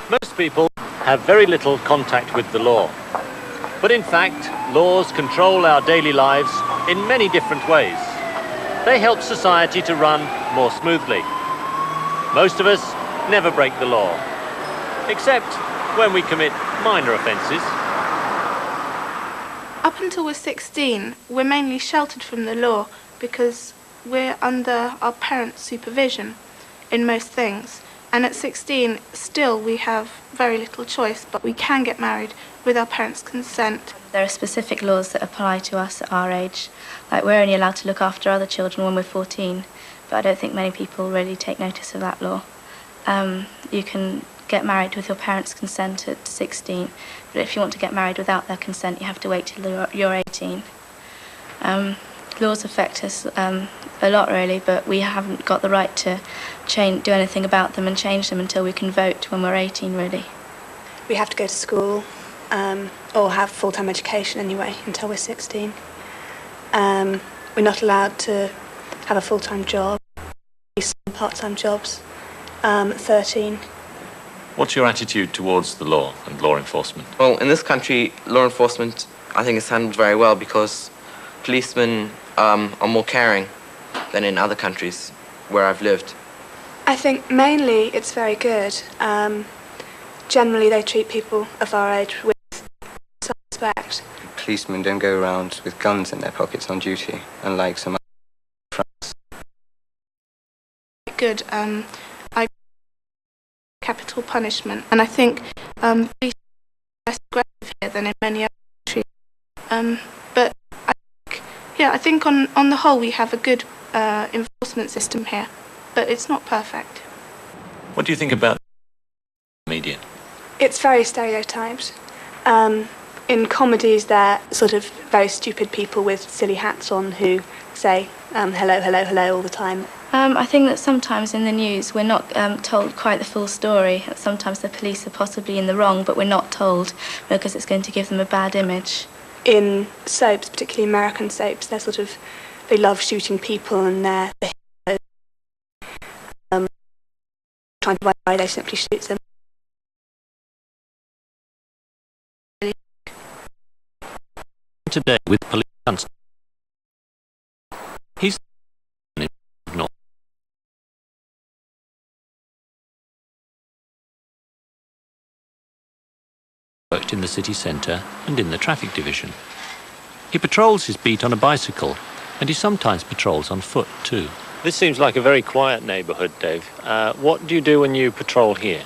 Most people have very little contact with the law. But in fact, laws control our daily lives in many different ways. They help society to run more smoothly. Most of us never break the law, except when we commit minor offences. Up until we're 16, we're mainly sheltered from the law because we're under our parents' supervision in most things. And at 16, still we have very little choice, but we can get married with our parents' consent. There are specific laws that apply to us at our age. Like, we're only allowed to look after other children when we're 14, but I don't think many people really take notice of that law. You can get married with your parents' consent at 16, but if you want to get married without their consent, you have to wait till you're 18. Laws affect us a lot, really, but we haven't got the right to do anything about them and change them until we can vote when we're 18, really. We have to go to school, or have full-time education anyway, until we're 16. We're not allowed to have a full-time job, some part-time jobs at 13. What's your attitude towards the law and law enforcement? Well, in this country, law enforcement, I think, is handled very well because policemen are more caring than in other countries where I've lived. I think mainly it's very good. Generally, they treat people of our age with some respect. Policemen don't go around with guns in their pockets on duty, unlike some other Good. I capital punishment, and I think police are less aggressive here than in many other countries. But I think on the whole we have a good enforcement system here, but it's not perfect. What do you think about the media? It's very stereotyped. In comedies, they're sort of very stupid people with silly hats on who say hello, hello, hello all the time. I think that sometimes in the news we're not told quite the full story. Sometimes the police are possibly in the wrong, but we're not told because it's going to give them a bad image. In soaps, particularly American soaps, they love shooting people and they're the heroes. Trying to why they simply shoot them. Today with police constable. He's worked in the city centre and in the traffic division. He patrols his beat on a bicycle, and he sometimes patrols on foot too. This seems like a very quiet neighbourhood, Dave. What do you do when you patrol here?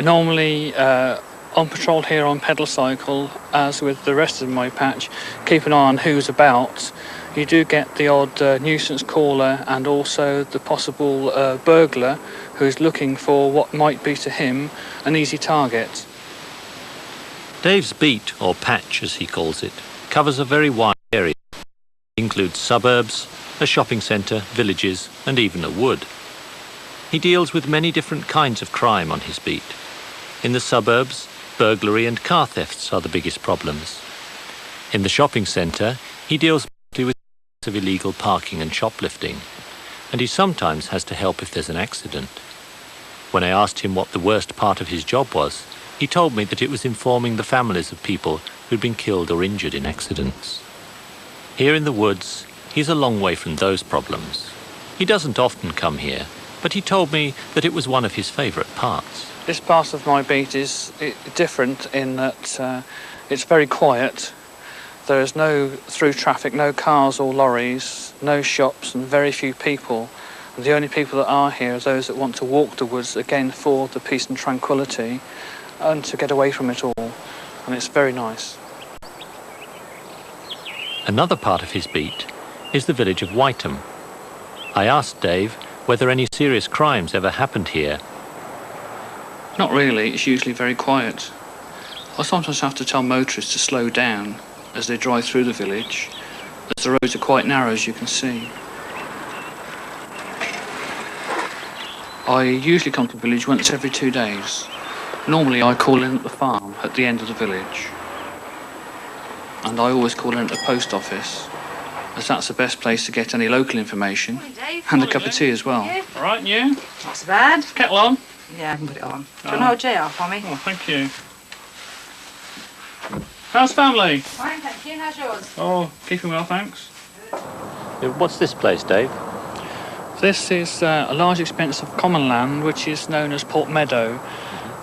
Normally on patrol here on pedal cycle, as with the rest of my patch, keep an eye on who's about. You do get the odd nuisance caller and also the possible burglar who's looking for what might be to him an easy target. Dave's beat, or patch as he calls it, covers a very wide area. It includes suburbs, a shopping centre, villages and even a wood. He deals with many different kinds of crime on his beat. In the suburbs, burglary and car thefts are the biggest problems. In the shopping centre, he deals mostly with cases of illegal parking and shoplifting, and he sometimes has to help if there's an accident. When I asked him what the worst part of his job was, He told me that it was informing the families of people who'd been killed or injured in accidents. Here in the woods, he's a long way from those problems. He doesn't often come here, but he told me that it was one of his favourite parts. This part of my beat is different in that it's very quiet. There is no through traffic, no cars or lorries, no shops and very few people. And the only people that are here are those that want to walk the woods, again for the peace and tranquility and to get away from it all. And it's very nice. Another part of his beat is the village of Whiteham. I asked Dave whether any serious crimes ever happened here. Not really, it's usually very quiet. I sometimes have to tell motorists to slow down as they drive through the village, as the roads are quite narrow, as you can see. I usually come to the village once every 2 days. Normally I call in at the farm at the end of the village. And I always call in at the post office, as that's the best place to get any local information. Morning, Dave. And a cup of tea as well. Yeah. All right, and you? Not so bad. Kettle on? Yeah, I can put it on. Do you want to hold JR for me? Oh, thank you. How's family? Fine, thank you. How's yours? Oh, keeping well, thanks. What's this place, Dave? This is a large expanse of common land which is known as Port Meadow,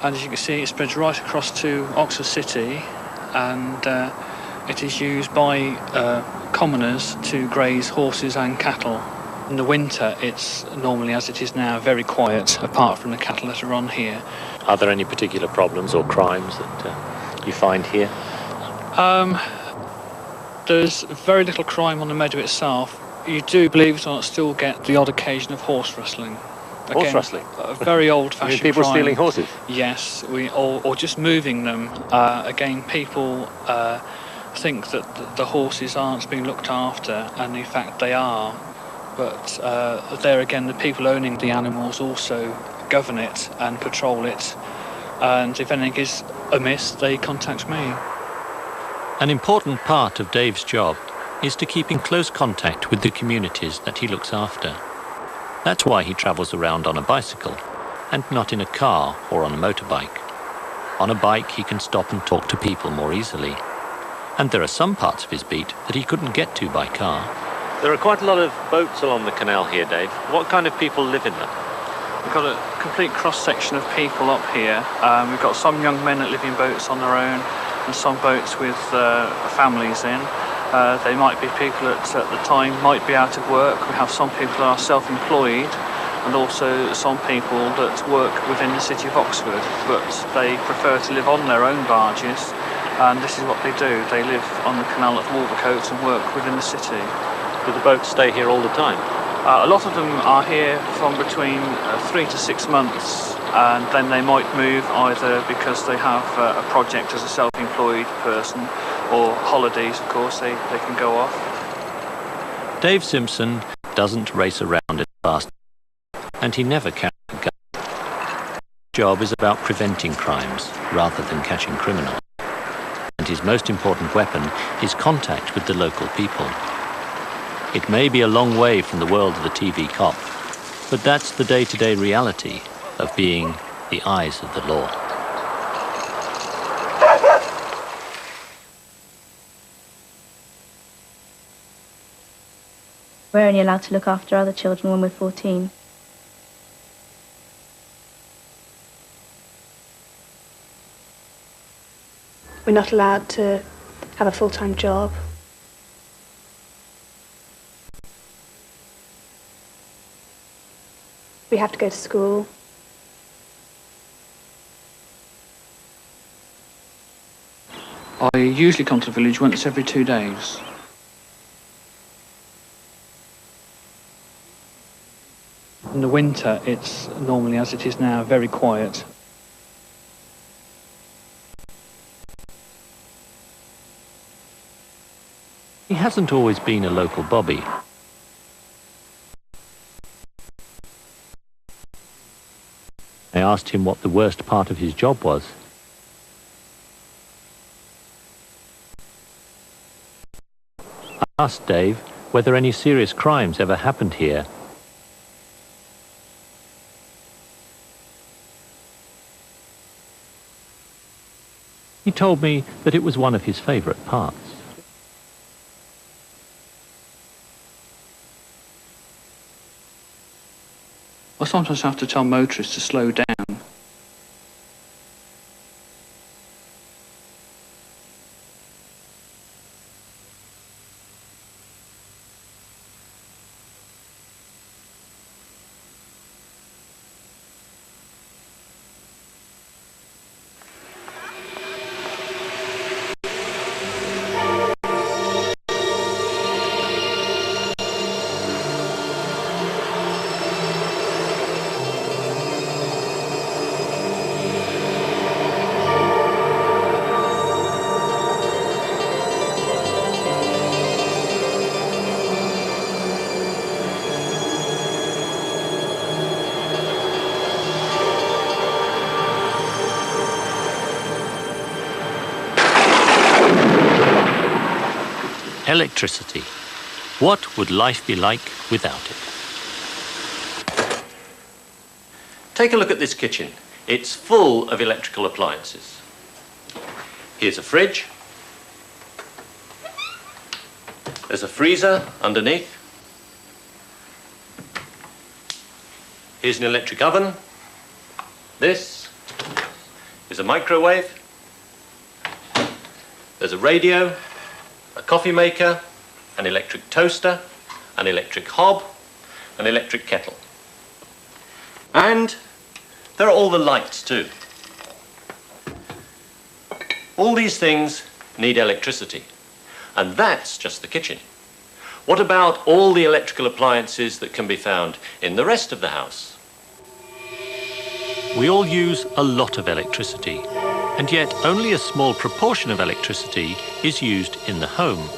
and as you can see it spreads right across to Oxford City, and it is used by commoners to graze horses and cattle. In the winter it's normally, as it is now, very quiet apart from the cattle that are on here. Are there any particular problems or crimes that you find here? There's very little crime on the meadow itself. You do, believe it or not, still get the odd occasion of horse rustling. Horse rustling? A very old-fashioned People crime. stealing horses? Yes, or just moving them. Again, people think that the horses aren't being looked after, and in fact they are. But there again, the people owning the animals also govern it and patrol it. And if anything is amiss, they contact me. An important part of Dave's job is to keep in close contact with the communities that he looks after. That's why he travels around on a bicycle and not in a car or on a motorbike. On a bike he can stop and talk to people more easily. And there are some parts of his beat that he couldn't get to by car. There are quite a lot of boats along the canal here, Dave. What kind of people live in them? We've got a complete cross-section of people up here. We've got some young men that live in boats on their own and some boats with families in. They might be people that at the time might be out of work. We have some people that are self-employed and also some people that work within the city of Oxford, but they prefer to live on their own barges, and this is what they do. They live on the canal at Wolvercote and work within the city. Do the boats stay here all the time? A lot of them are here from between 3 to 6 months, and then they might move either because they have a project as a self-employed person, or holidays, of course, they can go off. Dave Simpson doesn't race around as fast, and he never carries a gun. His job is about preventing crimes rather than catching criminals. And his most important weapon is contact with the local people. It may be a long way from the world of the TV cop, but that's the day-to-day reality of being the eyes of the law. We're only allowed to look after other children when we're 14. We're not allowed to have a full-time job. We have to go to school. I usually come to the village once every 2 days. In the winter, it's normally, as it is now, very quiet. He hasn't always been a local bobby. I asked him what the worst part of his job was. I asked Dave whether any serious crimes ever happened here. He told me that it was one of his favourite parts. I sometimes have to tell motorists to slow down. Electricity. What would life be like without it? Take a look at this kitchen. It's full of electrical appliances. Here's a fridge. There's a freezer underneath. Here's an electric oven. This is a microwave. There's a radio, a coffee maker, an electric toaster, an electric hob, an electric kettle. And there are all the lights too. All these things need electricity. And that's just the kitchen. What about all the electrical appliances that can be found in the rest of the house? We all use a lot of electricity, and yet only a small proportion of electricity is used in the home.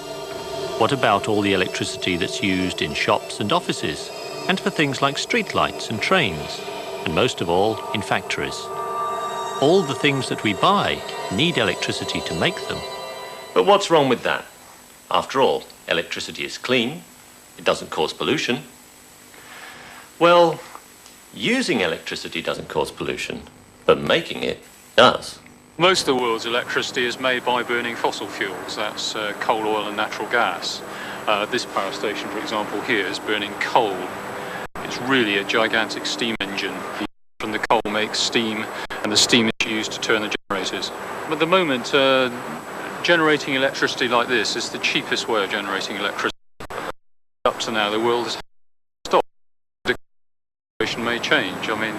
What about all the electricity that's used in shops and offices, and for things like streetlights and trains, and most of all, in factories? All the things that we buy need electricity to make them. But what's wrong with that? After all, electricity is clean. It doesn't cause pollution. Well, using electricity doesn't cause pollution, but making it does. Most of the world's electricity is made by burning fossil fuels. That's coal, oil and natural gas. This power station, for example, here is burning coal. It's really a gigantic steam engine. From the coal makes steam, and the steam is used to turn the generators. At the moment, generating electricity like this is the cheapest way of generating electricity. Up to now, the world has stopped. The situation may change. I mean,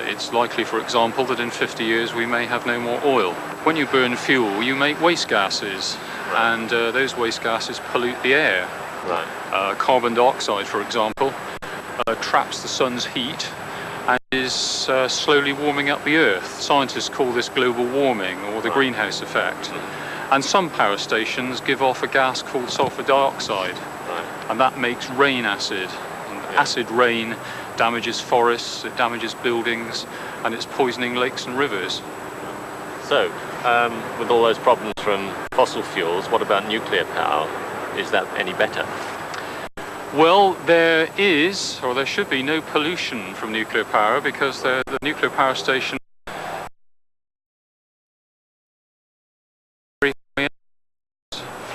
it's likely, for example, that in 50 years we may have no more oil. When you burn fuel, you make waste gases, right. And those waste gases pollute the air. Right. Carbon dioxide, for example, traps the sun's heat and is slowly warming up the Earth. Scientists call this global warming, or the greenhouse effect. And some power stations give off a gas called sulfur dioxide, and that makes rain acid. And acid rain damages forests, it damages buildings, and it's poisoning lakes and rivers. So, with all those problems from fossil fuels, what about nuclear power? Is that any better? Well, there is, or there should be, no pollution from nuclear power, because the nuclear power station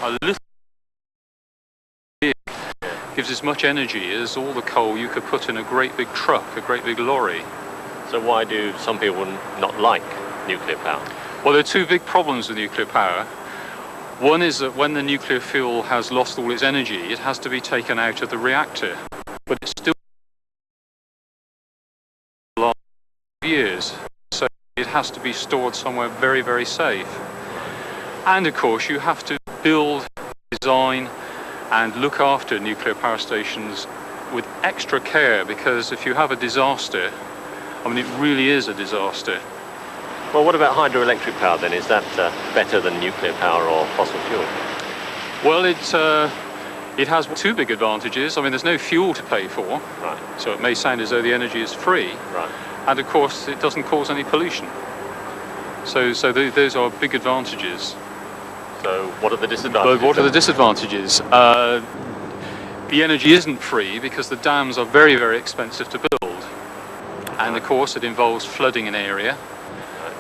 a little big, gives as much energy as all the coal you could put in a great big truck, a great big lorry. So why do some people not like nuclear power? Well, there are two big problems with nuclear power. One is that when the nuclear fuel has lost all its energy, it has to be taken out of the reactor, but it's still last years, so it has to be stored somewhere very, very safe. And of course, you have to build, design, and look after nuclear power stations with extra care, because if you have a disaster, I mean, it really is a disaster. Well, what about hydroelectric power then? Is that better than nuclear power or fossil fuel? Well, it has two big advantages. I mean, there's no fuel to pay for, right. So it may sound as though the energy is free, right. And of course it doesn't cause any pollution. So those are big advantages. So what are the disadvantages? But what are the disadvantages? The energy isn't free because the dams are very, very expensive to build, and of course it involves flooding an area.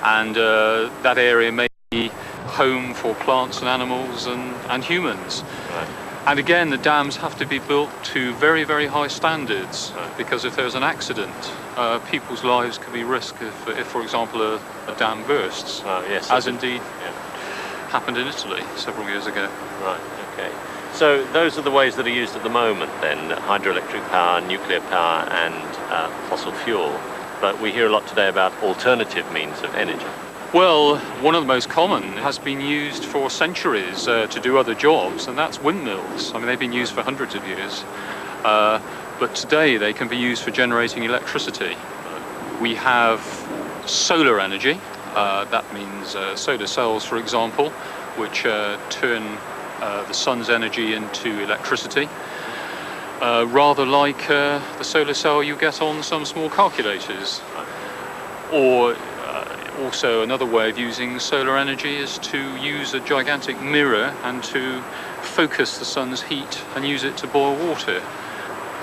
And that area may be home for plants and animals and humans. Right. And again, the dams have to be built to very, very high standards, because if there's an accident, people's lives could be risked if for example, a dam bursts, Yes, as indeed happened in Italy several years ago. Right, okay. So those are the ways that are used at the moment then, hydroelectric power, nuclear power and fossil fuel. But we hear a lot today about alternative means of energy. Well, one of the most common has been used for centuries to do other jobs, and that's windmills. I mean, they've been used for hundreds of years. But today they can be used for generating electricity. We have solar energy. That means solar cells, for example, which turn the sun's energy into electricity. Rather like the solar cell you get on some small calculators. Or also another way of using solar energy is to use a gigantic mirror and to focus the sun's heat and use it to boil water.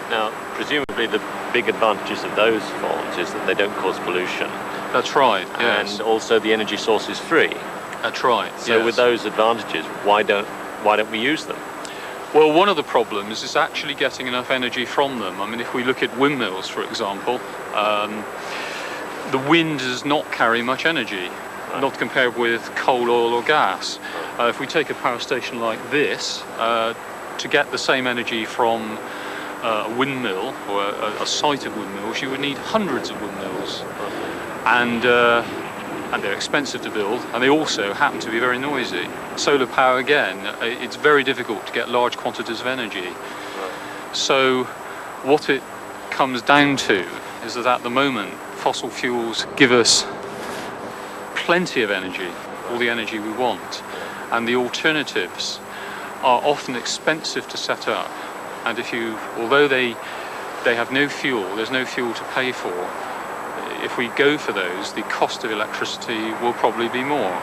Now, presumably the big advantages of those forms is that they don't cause pollution. That's right, yes. And also the energy source is free. That's right, So yes. with those advantages, why don't we use them? Well, one of the problems is actually getting enough energy from them. I mean, if we look at windmills, for example, the wind does not carry much energy, not compared with coal, oil or gas. If we take a power station like this, to get the same energy from a windmill or a site of windmills, you would need hundreds of windmills. And they're expensive to build, and they also happen to be very noisy. Solar power, again, it's very difficult to get large quantities of energy. So what it comes down to is that at the moment, fossil fuels give us plenty of energy, all the energy we want, and the alternatives are often expensive to set up. And although they have no fuel, there's no fuel to pay for. If we go for those, the cost of electricity will probably be more.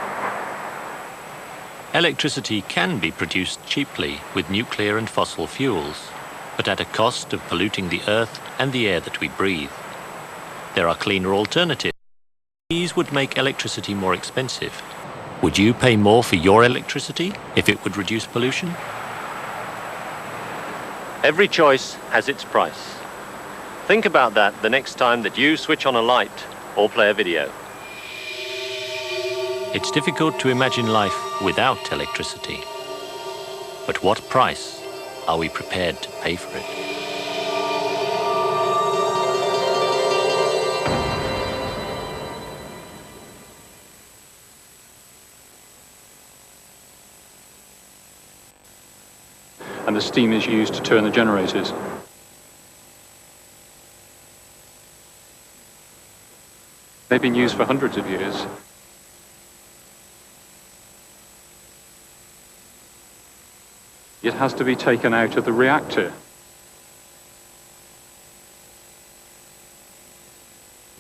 Electricity can be produced cheaply with nuclear and fossil fuels, but at a cost of polluting the earth and the air that we breathe. There are cleaner alternatives. These would make electricity more expensive. Would you pay more for your electricity if it would reduce pollution? Every choice has its price. Think about that the next time that you switch on a light or play a video. It's difficult to imagine life without electricity. But what price are we prepared to pay for it? And the steam is used to turn the generators. They've been used for hundreds of years. It has to be taken out of the reactor.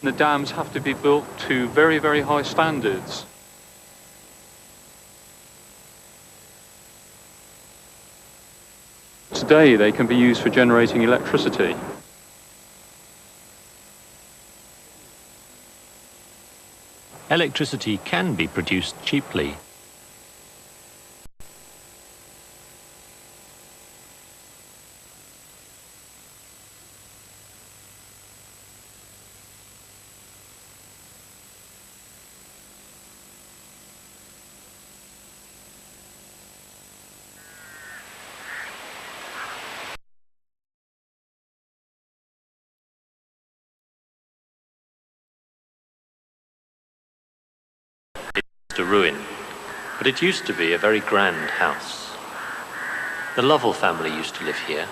The dams have to be built to very, very high standards. Today they can be used for generating electricity. Electricity can be produced cheaply. A ruin, but it used to be a very grand house. The Lovell family used to live here.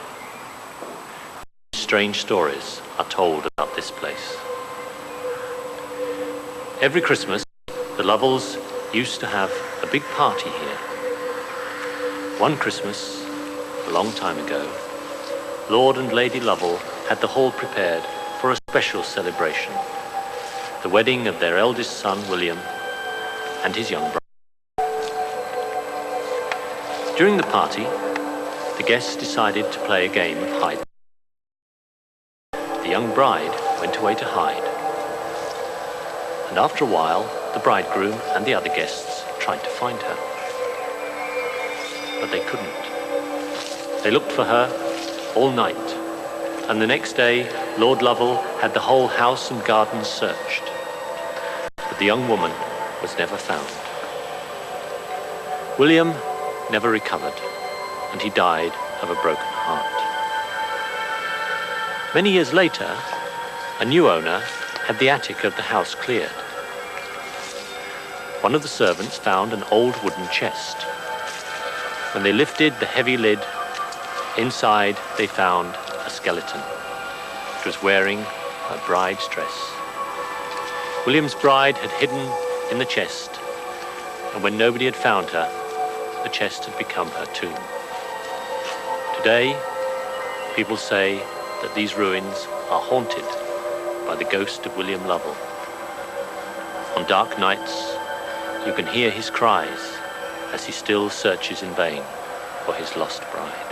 Strange stories are told about this place. Every Christmas, the Lovells used to have a big party here. One Christmas, a long time ago, Lord and Lady Lovell had the hall prepared for a special celebration, the wedding of their eldest son, William, and his young bride. During the party, the guests decided to play a game of hide. The young bride went away to hide. And after a while, the bridegroom and the other guests tried to find her. But they couldn't. They looked for her all night, and the next day Lord Lovell had the whole house and garden searched. But the young woman was never found. William never recovered, and he died of a broken heart. Many years later, a new owner had the attic of the house cleared. One of the servants found an old wooden chest. When they lifted the heavy lid, inside they found a skeleton. It was wearing a bride's dress. William's bride had hidden in the chest, and when nobody had found her, the chest had become her tomb. Today, people say that these ruins are haunted by the ghost of William Lovell. On dark nights, you can hear his cries as he still searches in vain for his lost bride.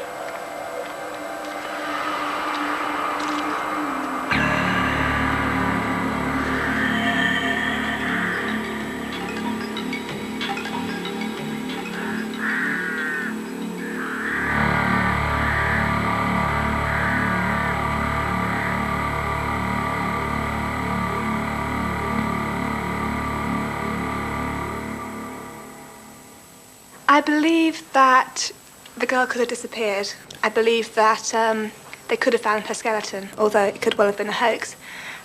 I believe that the girl could have disappeared. I believe that they could have found her skeleton, although it could well have been a hoax.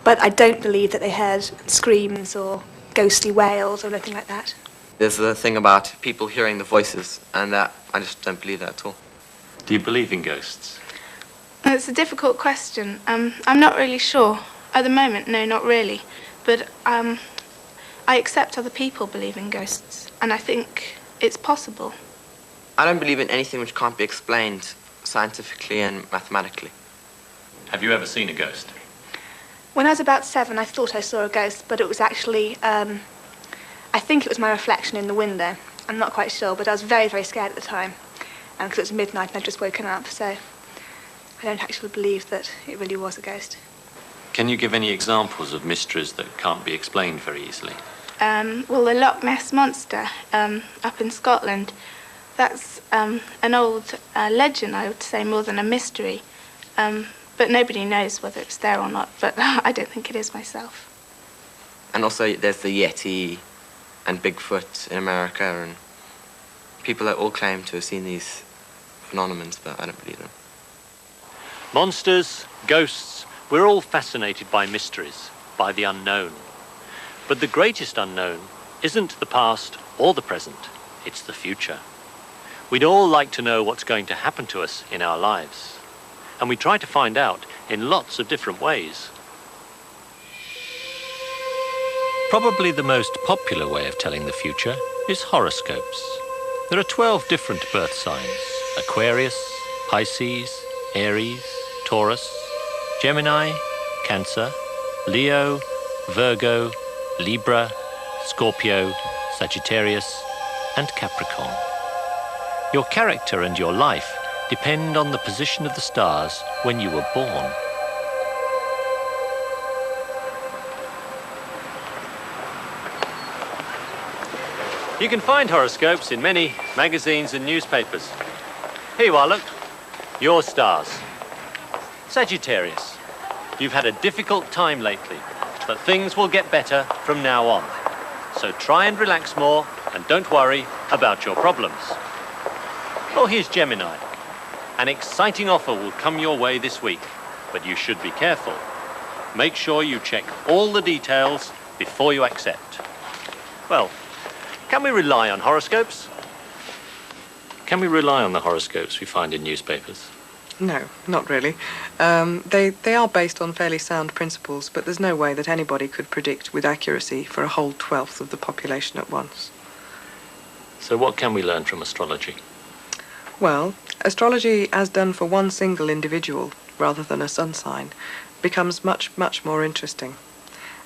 But I don't believe that they heard screams or ghostly wails or anything like that. There's the thing about people hearing the voices, and that I just don't believe that at all. Do you believe in ghosts? It's a difficult question. I'm not really sure. At the moment, no, not really. But I accept other people believe in ghosts, and I think it's possible. I don't believe in anything which can't be explained scientifically and mathematically. Have you ever seen a ghost? When I was about 7, I thought I saw a ghost, but it was actually, I think it was my reflection in the window. I'm not quite sure, but I was very, very scared at the time, because it was midnight and I'd just woken up, so I don't actually believe that it really was a ghost. Can you give any examples of mysteries that can't be explained very easily? Well, the Loch Ness Monster up in Scotland, that's an old legend, I would say, more than a mystery. But nobody knows whether it's there or not, but I don't think it is myself. And also there's the Yeti and Bigfoot in America, and people that all claim to have seen these phenomena, but I don't believe them. Monsters, ghosts, we're all fascinated by mysteries, by the unknown. But the greatest unknown isn't the past or the present, it's the future. We'd all like to know what's going to happen to us in our lives. And we try to find out in lots of different ways. Probably the most popular way of telling the future is horoscopes. There are 12 different birth signs: Aquarius, Pisces, Aries, Taurus, Gemini, Cancer, Leo, Virgo, Libra, Scorpio, Sagittarius, and Capricorn. Your character and your life depend on the position of the stars when you were born. You can find horoscopes in many magazines and newspapers. Here you are, look. Your stars. Sagittarius, you've had a difficult time lately, but things will get better from now on. So try and relax more and don't worry about your problems. Oh, here's Gemini. An exciting offer will come your way this week, but you should be careful. Make sure you check all the details before you accept. Well, can we rely on horoscopes? Can we rely on the horoscopes we find in newspapers? No, not really. They are based on fairly sound principles, but there's no way that anybody could predict with accuracy for a whole 1/12 of the population at once. So what can we learn from astrology? Well, astrology, as done for one single individual, rather than a sun sign, becomes much, much more interesting.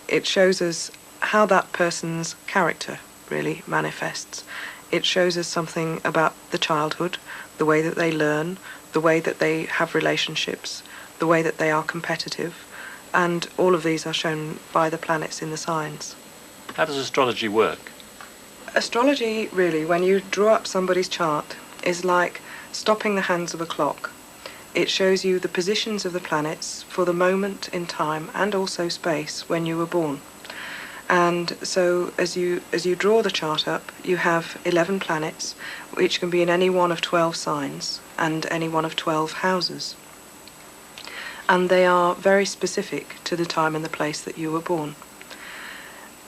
It shows us how that person's character really manifests. It shows us something about the childhood, the way that they learn, the way that they have relationships, the way that they are competitive, and all of these are shown by the planets in the signs. How does astrology work? Astrology, really, when you draw up somebody's chart, is like stopping the hands of a clock. It shows you the positions of the planets for the moment in time and also space when you were born. And so as you draw the chart up, you have 11 planets, which can be in any one of 12 signs and any one of 12 houses. And they are very specific to the time and the place that you were born.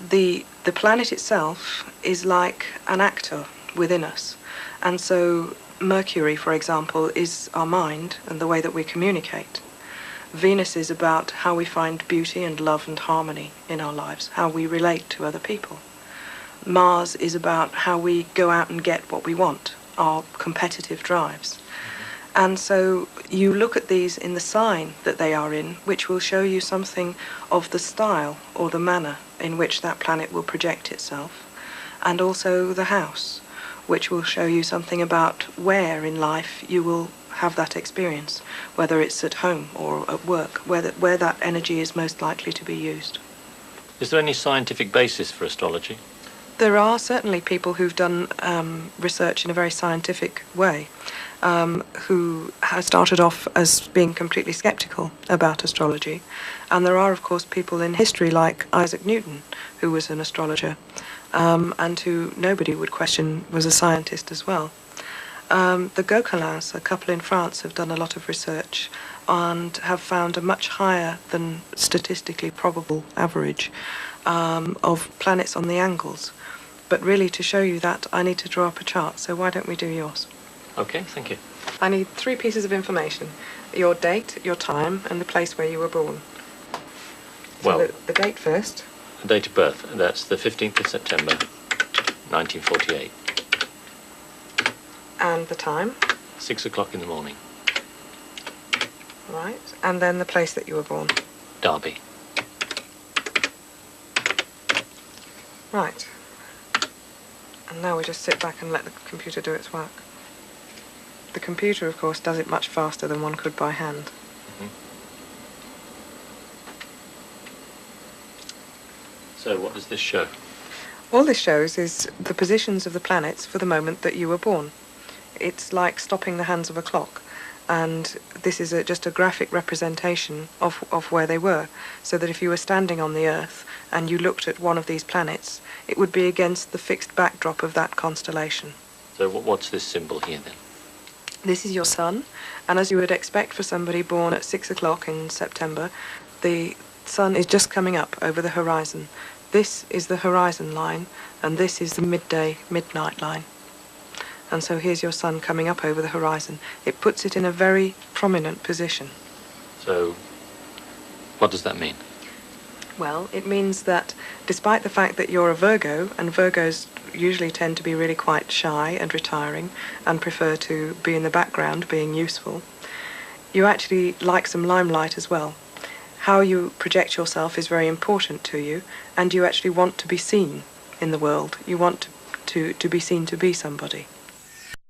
The planet itself is like an actor within us. And so Mercury, for example, is our mind and the way that we communicate. Venus is about how we find beauty and love and harmony in our lives, how we relate to other people. Mars is about how we go out and get what we want, our competitive drives. And so you look at these in the sign that they are in, which will show you something of the style or the manner in which that planet will project itself, and also the house, which will show you something about where in life you will have that experience, whether it's at home or at work, where that energy is most likely to be used. Is there any scientific basis for astrology? There are certainly people who've done research in a very scientific way, who have started off as being completely sceptical about astrology. And there are, of course, people in history like Isaac Newton, who was an astrologer, and who nobody would question was a scientist as well. The Gauquelins, a couple in France, have done a lot of research and have found a much higher than statistically probable average of planets on the angles. But really, to show you that, I need to draw up a chart, so why don't we do yours? Okay, thank you. I need 3 pieces of information: your date, your time, and the place where you were born. Well, So the date first. the date of birth, that's the 15th of September, 1948. And the time. 6 o'clock in the morning. Right. And then the place that you were born. Derby. Right. And now we just sit back and let the computer do its work. The computer, of course, does it much faster than one could by hand. Mm-hmm. So what does this show? All this shows is the positions of the planets for the moment that you were born. It's like stopping the hands of a clock, and this is just a graphic representation of where they were, so that if you were standing on the Earth and you looked at one of these planets, it would be against the fixed backdrop of that constellation. So what's this symbol here then? This is your sun, and as you would expect for somebody born at 6 o'clock in September, the sun is just coming up over the horizon. This is the horizon line, and this is the midnight line. And so here's your sun coming up over the horizon. It puts it in a very prominent position. So what does that mean? Well, it means that despite the fact that you're a Virgo, and Virgos usually tend to be really quite shy and retiring and prefer to be in the background, being useful, you actually like some limelight as well. How you project yourself is very important to you, and you actually want to be seen in the world. You want to be seen to be somebody.